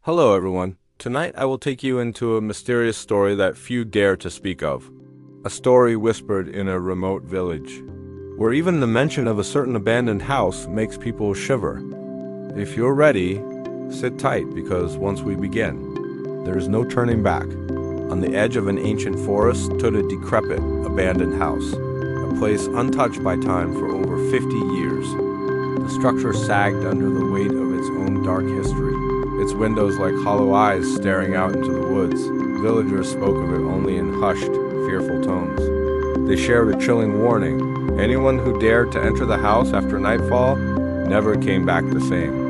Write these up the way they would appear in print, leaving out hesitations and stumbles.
Hello, everyone. Tonight I will take you into a mysterious story that few dare to speak of. A story whispered in a remote village, where even the mention of a certain abandoned house makes people shiver. If you're ready, sit tight because once we begin, there is no turning back. On the edge of an ancient forest stood a decrepit, abandoned house, a place untouched by time for over 50 years. The structure sagged under the weight of its own dark history, its windows like hollow eyes staring out into the woods. Villagers spoke of it only in hushed, fearful tones. They shared a chilling warning. Anyone who dared to enter the house after nightfall never came back the same.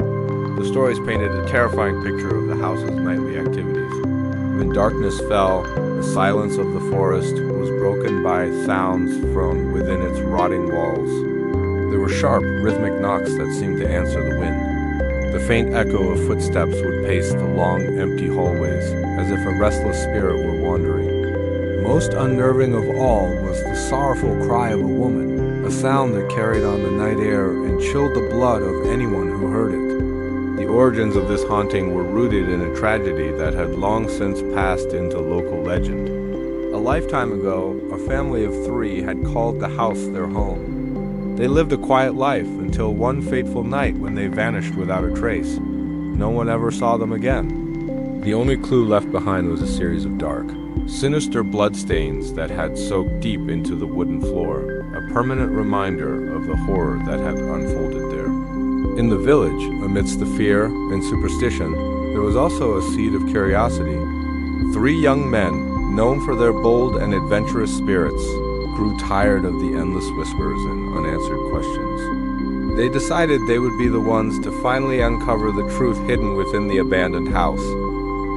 The stories painted a terrifying picture of the house's nightly activities. When darkness fell, the silence of the forest was broken by sounds from within its rotting walls. There were sharp, rhythmic knocks that seemed to answer the wind. The faint echo of footsteps would pace the long, empty hallways, as if a restless spirit were wandering. Most unnerving of all was the sorrowful cry of a woman, a sound that carried on the night air and chilled the blood of anyone who heard it. The origins of this haunting were rooted in a tragedy that had long since passed into local legend. A lifetime ago, a family of 3 had called the house their home. They lived a quiet life until one fateful night when they vanished without a trace. No one ever saw them again. The only clue left behind was a series of dark, sinister bloodstains that had soaked deep into the wooden floor, a permanent reminder of the horror that had unfolded there. In the village, amidst the fear and superstition, there was also a seed of curiosity. 3 young men, known for their bold and adventurous spirits, grew tired of the endless whispers and unanswered questions. They decided they would be the ones to finally uncover the truth hidden within the abandoned house.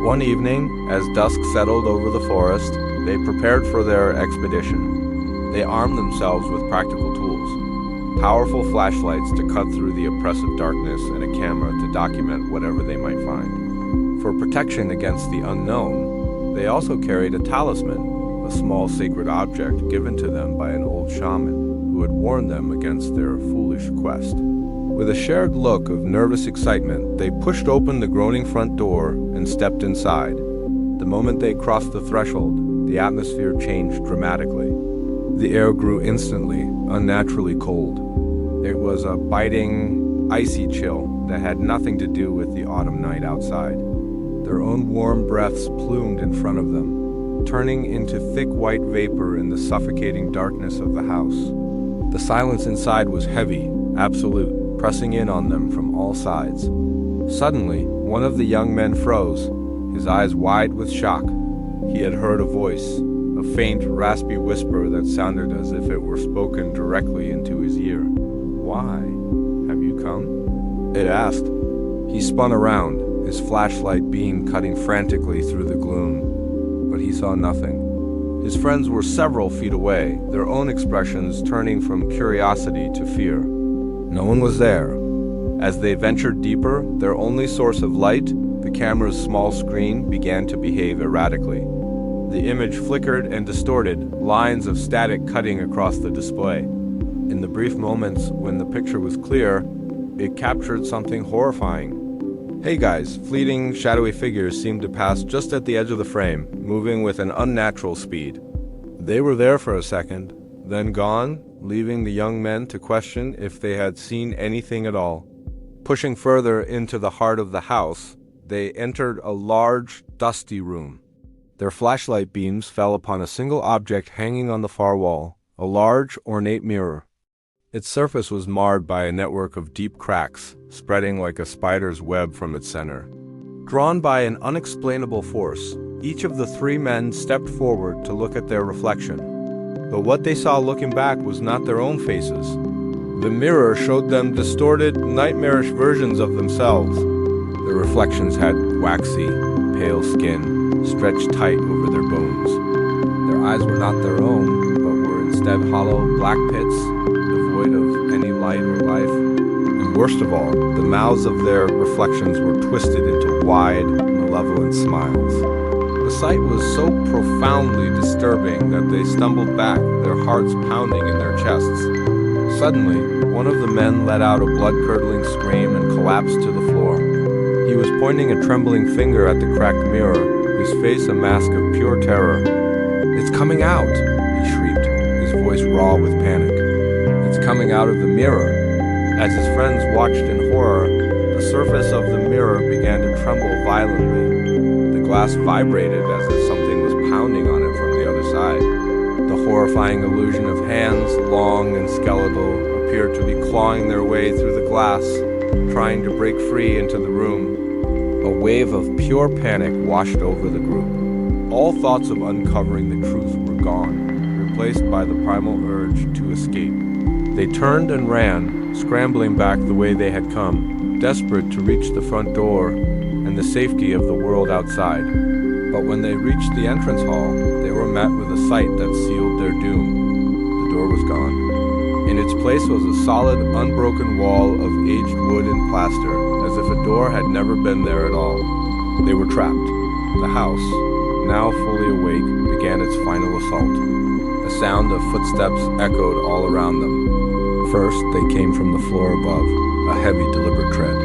One evening, as dusk settled over the forest, they prepared for their expedition. They armed themselves with practical tools, powerful flashlights to cut through the oppressive darkness and a camera to document whatever they might find. For protection against the unknown, they also carried a talisman, a small sacred object given to them by an old shaman who had warned them against their foolish quest. With a shared look of nervous excitement, they pushed open the groaning front door and stepped inside. The moment they crossed the threshold, the atmosphere changed dramatically. The air grew instantly, unnaturally cold. It was a biting, icy chill that had nothing to do with the autumn night outside. Their own warm breaths plumed in front of them, turning into thick white vapor in the suffocating darkness of the house. The silence inside was heavy, absolute, pressing in on them from all sides. Suddenly, one of the young men froze, his eyes wide with shock. He had heard a voice, a faint, raspy whisper that sounded as if it were spoken directly into his ear. "Why? Have you come?" it asked. He spun around, his flashlight beam cutting frantically through the gloom, but he saw nothing. His friends were several feet away, their own expressions turning from curiosity to fear. No one was there. As they ventured deeper, their only source of light, the camera's small screen, began to behave erratically. The image flickered and distorted, lines of static cutting across the display. In the brief moments when the picture was clear, it captured something horrifying. "Hey guys," fleeting, shadowy figures seemed to pass just at the edge of the frame, moving with an unnatural speed. They were there for a second, then gone, leaving the young men to question if they had seen anything at all. Pushing further into the heart of the house, they entered a large, dusty room. Their flashlight beams fell upon a single object hanging on the far wall, a large, ornate mirror. Its surface was marred by a network of deep cracks, spreading like a spider's web from its center. Drawn by an unexplainable force, each of the 3 men stepped forward to look at their reflection. But what they saw looking back was not their own faces. The mirror showed them distorted, nightmarish versions of themselves. The reflections had waxy, pale skin, stretched tight over their bones. Their eyes were not their own, but were instead hollow, black pits, devoid of any light or life. And worst of all, the mouths of their reflections were twisted into wide, malevolent smiles. The sight was so profoundly disturbing that they stumbled back, their hearts pounding in their chests. Suddenly, one of the men let out a blood-curdling scream and collapsed to the floor. He was pointing a trembling finger at the cracked mirror, his face a mask of pure terror. "It's coming out!" he shrieked, his voice raw with panic. "It's coming out of the mirror." As his friends watched in horror, the surface of the mirror began to tremble violently. The glass vibrated as if something was pounding on it from the other side. The horrifying illusion of hands, long and skeletal, appeared to be clawing their way through the glass, trying to break free into the room. A wave of pure panic washed over the group. All thoughts of uncovering the truth were gone, replaced by the primal urge to escape. They turned and ran, scrambling back the way they had come, desperate to reach the front door and the safety of the world outside. But when they reached the entrance hall, they were met with a sight that sealed their doom. The door was gone. In its place was a solid, unbroken wall of aged wood and plaster, as if a door had never been there at all. They were trapped. The house, now fully awake, began its final assault. The sound of footsteps echoed all around them. First, they came from the floor above, a heavy, deliberate tread.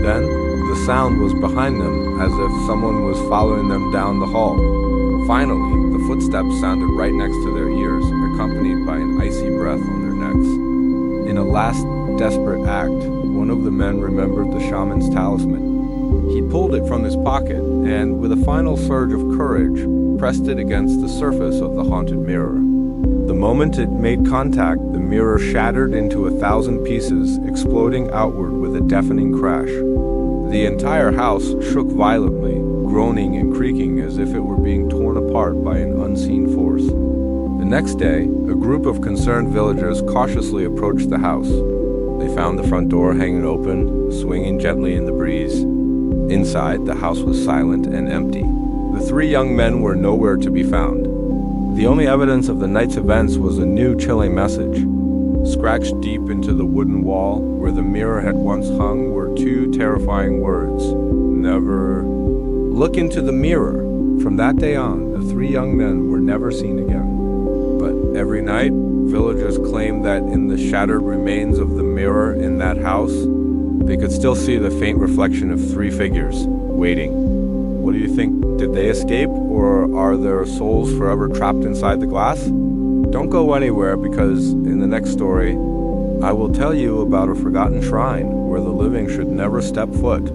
Then, the sound was behind them, as if someone was following them down the hall. Finally, the footsteps sounded right next to their ears, accompanied by an icy breath on their necks. In a last desperate act, one of the men remembered the shaman's talisman. He pulled it from his pocket and, with a final surge of courage, pressed it against the surface of the haunted mirror. The moment it made contact, the mirror shattered into 1,000 pieces, exploding outward with a deafening crash. The entire house shook violently, groaning and creaking as if it were being torn apart by an unseen force. The next day, a group of concerned villagers cautiously approached the house. They found the front door hanging open, swinging gently in the breeze. Inside, the house was silent and empty. The three young men were nowhere to be found. The only evidence of the night's events was a new chilling message. Scratched deep into the wooden wall, where the mirror had once hung, were two terrifying words. Never look into the mirror. From that day on, the three young men were never seen again. But every night, villagers claimed that in the shattered remains of the mirror in that house, they could still see the faint reflection of three figures, waiting. What do you think? Did they escape, or are their souls forever trapped inside the glass? Don't go anywhere, because in the next story, I will tell you about a forgotten shrine where the living should never step foot.